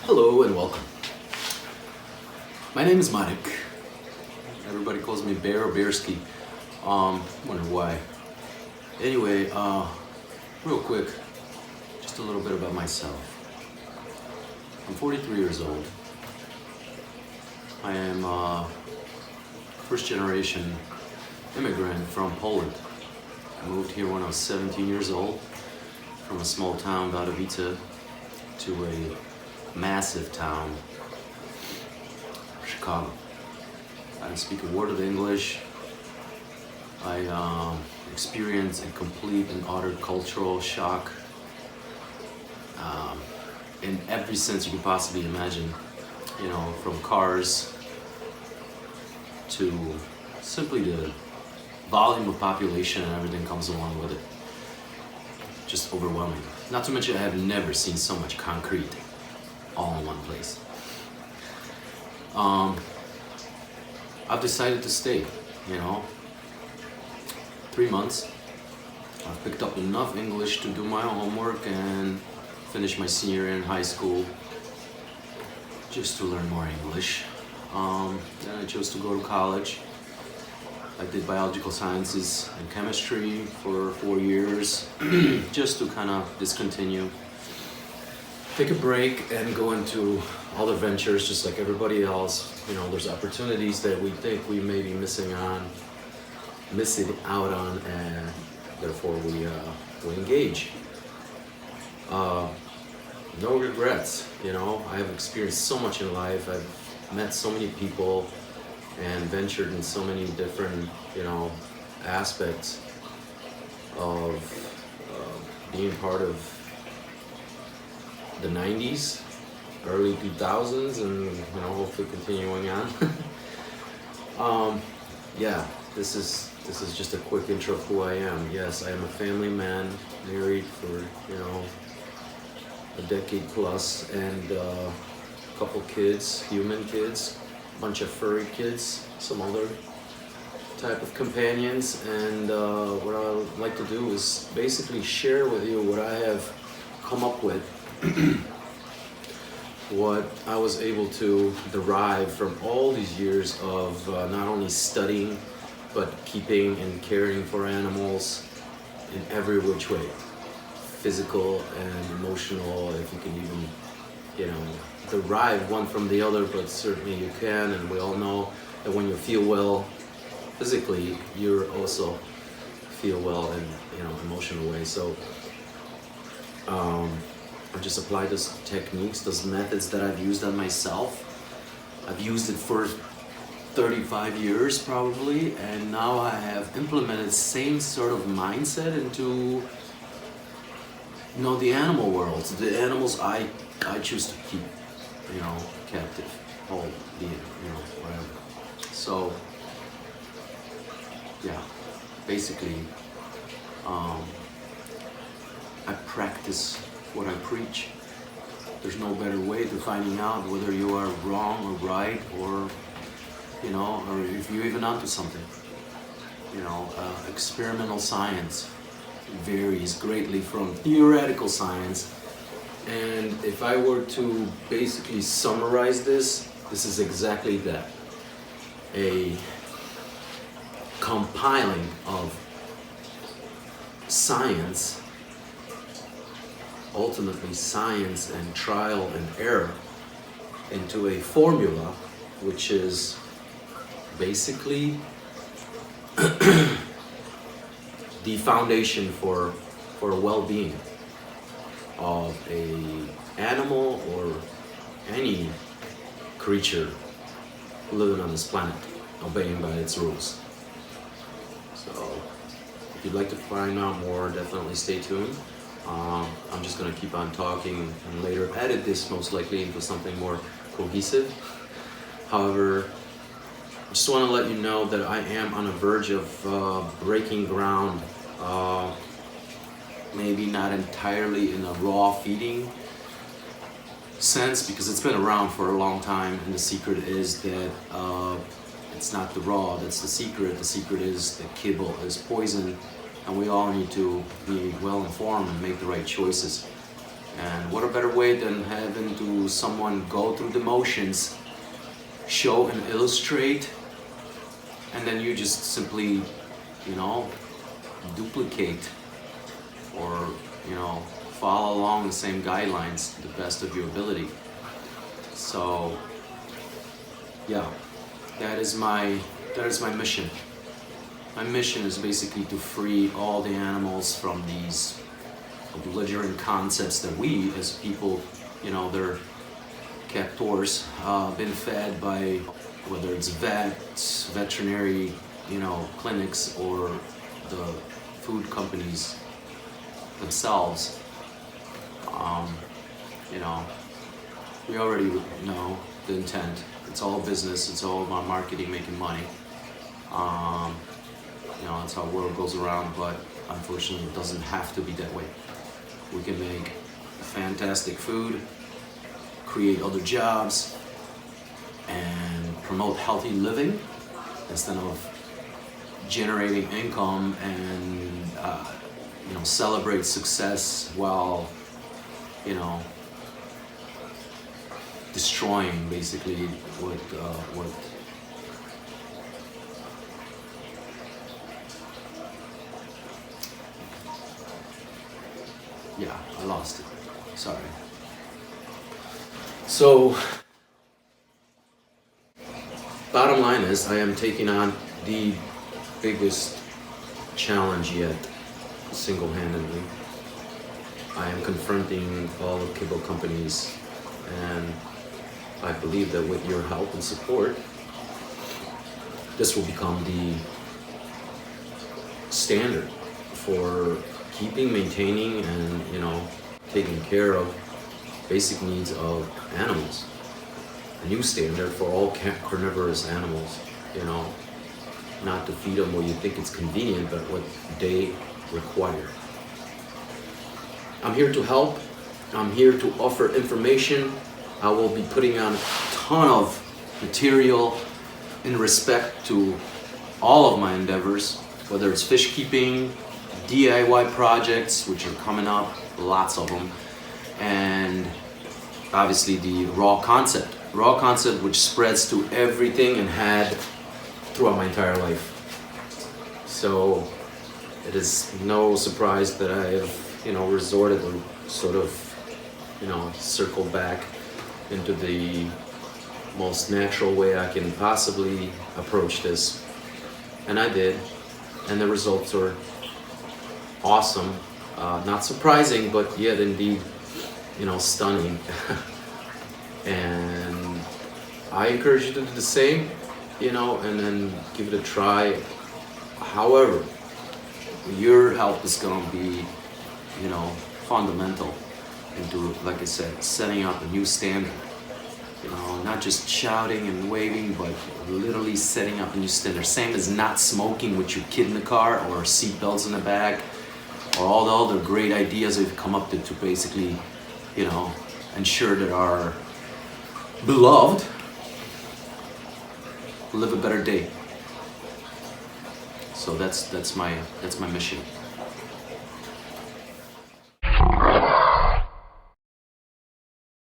Hello and welcome. My name is Marek. Everybody calls me Bear or Bearski. Wonder why. Anyway, real quick, just a little bit about myself. I'm 43 years old. I am a first generation immigrant from Poland. I moved here when I was 17 years old from a small town, Wadowice, to a massive town, Chicago. I didn't speak a word of English. I experienced a complete and utter cultural shock in every sense you could possibly imagine. You know, from cars to simply the volume of population and everything comes along with it. Just overwhelming. Not to mention I have never seen so much concrete all in one place. I've decided to stay, 3 months. I've picked up enough English to do my homework and finish my senior year in high school just to learn more English. Then I chose to go to college. I did biological sciences and chemistry for 4 years just to kind of discontinue, take a break and go into other ventures just like everybody else. There's opportunities that we think we may be missing out on, and therefore we engage. No regrets, I have experienced so much in life. I've met so many people and ventured in so many different, aspects of being part of the 90s, early 2000s, and hopefully continuing on. Yeah, this is just a quick intro of who I am. Yes, I am a family man, married for a decade plus, and a couple kids, human kids, a bunch of furry kids, some other type of companions, and what I would like to do is basically share with you what I have come up with, what I was able to derive from all these years of not only studying, but keeping and caring for animals in every which way, physical and emotional, if you can even, derive one from the other, but certainly you can, and we all know that when you feel well physically, you also feel well in emotional way. So I just applied those techniques, those methods that I've used on myself. I've used it for 35 years probably, and now I have implemented the same sort of mindset into the animal world, the animals I choose to keep, captive, hold, whatever. So yeah, basically, I practice what I preach. There's no better way to finding out whether you are wrong or right, or or if you're even onto something. Experimental science varies greatly from theoretical science, and if I were to basically summarize this is exactly that: a compiling of science, ultimately science and trial and error, into a formula which is basically the foundation for well-being of a animal or any creature living on this planet, obeying by its rules. So if you'd like to find out more, definitely stay tuned. I'm just going to keep on talking and later edit this most likely into something more cohesive. However, I just want to let you know that I am on the verge of breaking ground, maybe not entirely in a raw feeding sense, because it's been around for a long time, and the secret is that it's not the raw that's the secret. The secret is that kibble is poison, and we all need to be well informed and make the right choices. And what a better way than having to someone go through the motions, show and illustrate, and then you just simply, you know, duplicate or, you know, follow along the same guidelines to the best of your ability. So yeah, that is my mission. My mission is basically to free all the animals from these belligerent concepts that we as people, you know, they're captors, been fed by, whether it's vets, veterinary, you know, clinics, or the food companies themselves. You know, we already know the intent. It's all business. It's all about marketing, making money. You know, that's how the world goes around, but unfortunately it doesn't have to be that way. We can make fantastic food, create other jobs, and promote healthy living instead of generating income and you know, celebrate success while, you know, destroying basically what yeah, I lost it. Sorry. So, bottom line is, I am taking on the biggest challenge yet, single-handedly. I am confronting all the kibble companies, and I believe that with your help and support, this will become the standard for keeping, maintaining, and, you know, taking care of basic needs of animals. A new standard for all carnivorous animals, you know, not to feed them where you think it's convenient, but what they require. I'm here to help. I'm here to offer information. I will be putting on a ton of material in respect to all of my endeavors, whether it's fish keeping, DIY projects, which are coming up, lots of them, and obviously the raw concept which spreads to everything and had throughout my entire life. So it is no surprise that I have, you know, resorted or sort of, you know, circled back into the most natural way I can possibly approach this, and I did, and the results are awesome. Not surprising, but yet indeed, you know, stunning. And I encourage you to do the same, you know, and then give it a try. However, your help is gonna be, you know, fundamental into, like I said, setting up a new standard. You know, not just shouting and waving, but literally setting up a new standard. Same as not smoking with your kid in the car, or seatbelts in the back, or all the other great ideas we've come up to basically, you know, ensure that our beloved live a better day. So that's my mission.